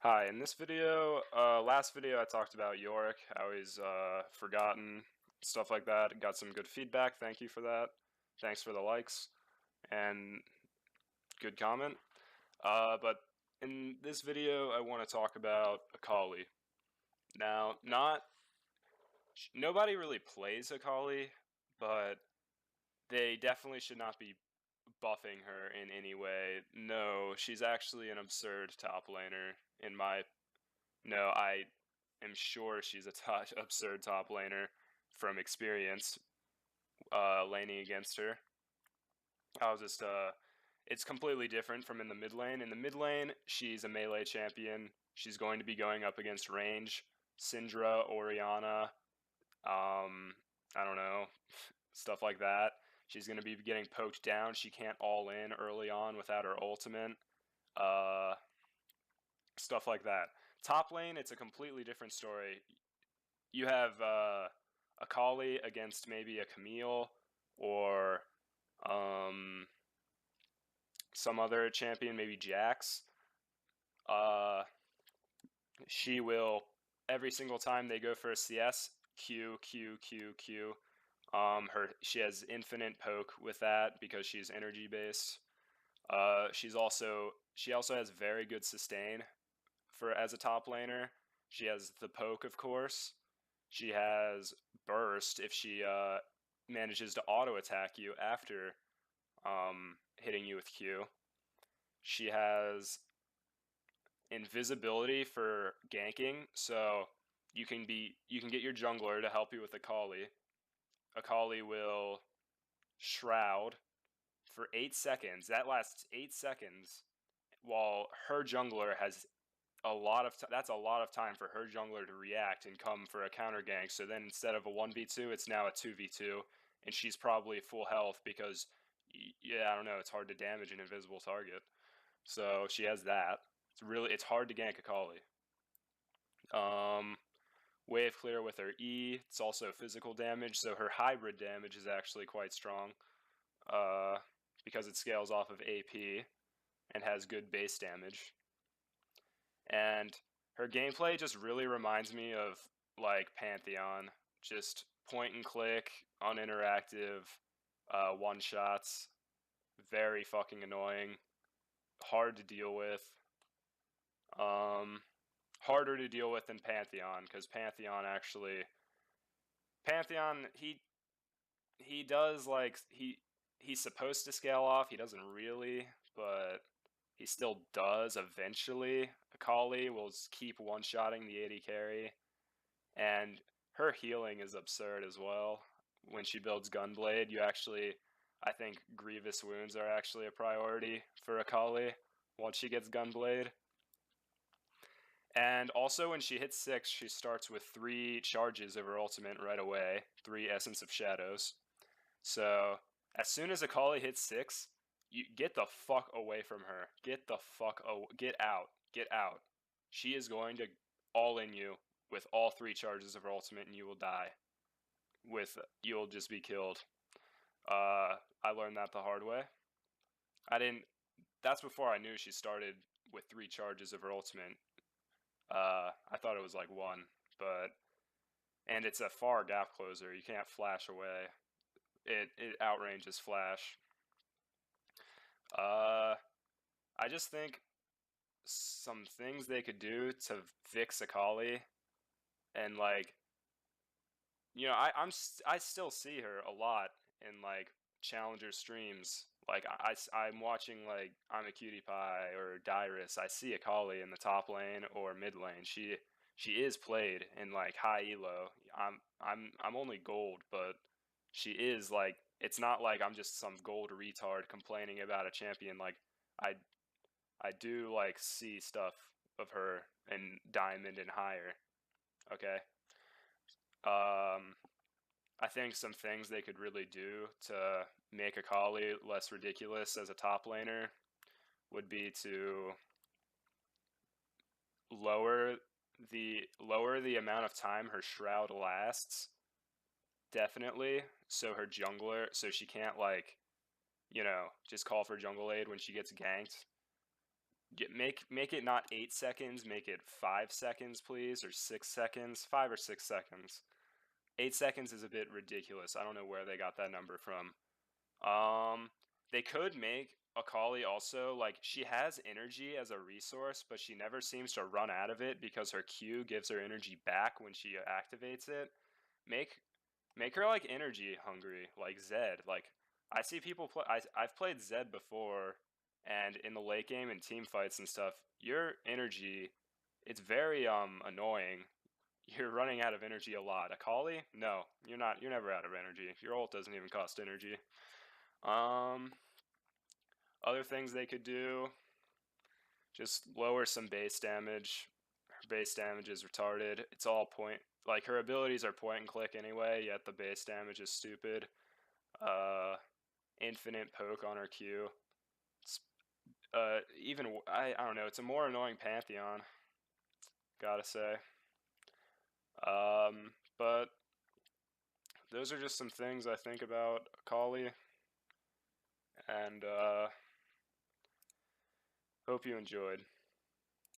Hi, in this video, last video I talked about Yorick, how he's forgotten, stuff like that. Got some good feedback, thank you for that. Thanks for the likes, and good comment. But in this video I want to talk about Akali. Now, nobody really plays Akali, but they definitely should not be buffing her in any way. No, she's actually an absurd top laner, in my No, I am sure she's a absurd top laner from experience laning against her. I'll just it's completely different from in the mid lane. In the mid lane, she's a melee champion. She's going to be going up against range, Syndra, Orianna, I don't know, stuff like that. She's going to be getting poked down. She can't all in early on without her ultimate. Uh, Stuff like that. Top lane, it's a completely different story. You have Akali against maybe a Camille or some other champion, maybe Jax. She will, every single time they go for a CS, Q, Q, Q, Q. She has infinite poke with that because she's energy based. She also has very good sustain for as a top laner. She has the poke, of course. She has burst if she manages to auto attack you after hitting you with Q. She has invisibility for ganking, so you can get your jungler to help you with Akali. Akali will shroud for 8 seconds. That lasts 8 seconds while her jungler has that's a lot of time for her jungler to react and come for a counter gank. So then instead of a 1v2, it's now a 2v2, and she's probably full health because, yeah, I don't know, it's hard to damage an invisible target. So she has that. It's hard to gank Akali. Wave clear with her E. It's also physical damage, so her hybrid damage is actually quite strong because it scales off of AP and has good base damage. And her gameplay just really reminds me of like Pantheon, just point and click, uninteractive, one shots, very fucking annoying, hard to deal with. Harder to deal with than Pantheon, because Pantheon, he does like he's supposed to scale off. He doesn't really, but he still does eventually. Akali will keep one-shotting the AD carry, and her healing is absurd as well. When she builds Gunblade, I think Grievous Wounds are actually a priority for Akali once she gets Gunblade. And also when she hits 6, she starts with 3 charges of her ultimate right away, 3 Essence of Shadows. So as soon as Akali hits 6, you get the fuck away from her. Get out. She is going to all in you with all 3 charges of her ultimate, and you will die. You'll just be killed. I learned that the hard way. That's before I knew she started with 3 charges of her ultimate. I thought it was like 1, and it's a far gap closer. You can't flash away. It outranges flash. I just think some things they could do to fix Akali, and like, you know, I still see her a lot in like challenger streams. Like I'm watching like I'm a Cutie Pie or Dyrus. I see Akali in the top lane or mid lane. She is played in like high elo. I'm only gold, but she is like, it's not like I'm just some gold retard complaining about a champion. Like I I do like see stuff of her in diamond and higher. Okay. I think some things they could really do to make Akali less ridiculous as a top laner would be to lower the amount of time her shroud lasts, definitely, so she can't like, just call for jungle aid when she gets ganked. Make it not 8 seconds. Make it 5 seconds, please, or 6 seconds. 5 or 6 seconds. 8 seconds is a bit ridiculous. I don't know where they got that number from. They could make Akali also, like, she has energy as a resource, but she never seems to run out of it because her Q gives her energy back when she activates it. Make make her like energy hungry, like Zed. Like, I see people play. I've played Zed before, and in the late game and team fights and stuff, your energy, it's very annoying. You're running out of energy a lot. Akali? No, you're not. You're never out of energy. Your ult doesn't even cost energy. Um, Other things they could do, just lower some base damage. Her base damage is retarded. It's all point. Like, her abilities are point and click anyway, yet the base damage is stupid. Infinite poke on her Q. It's, I don't know. It's a more annoying Pantheon, gotta say. But those are just some things I think about Akali, and hope you enjoyed.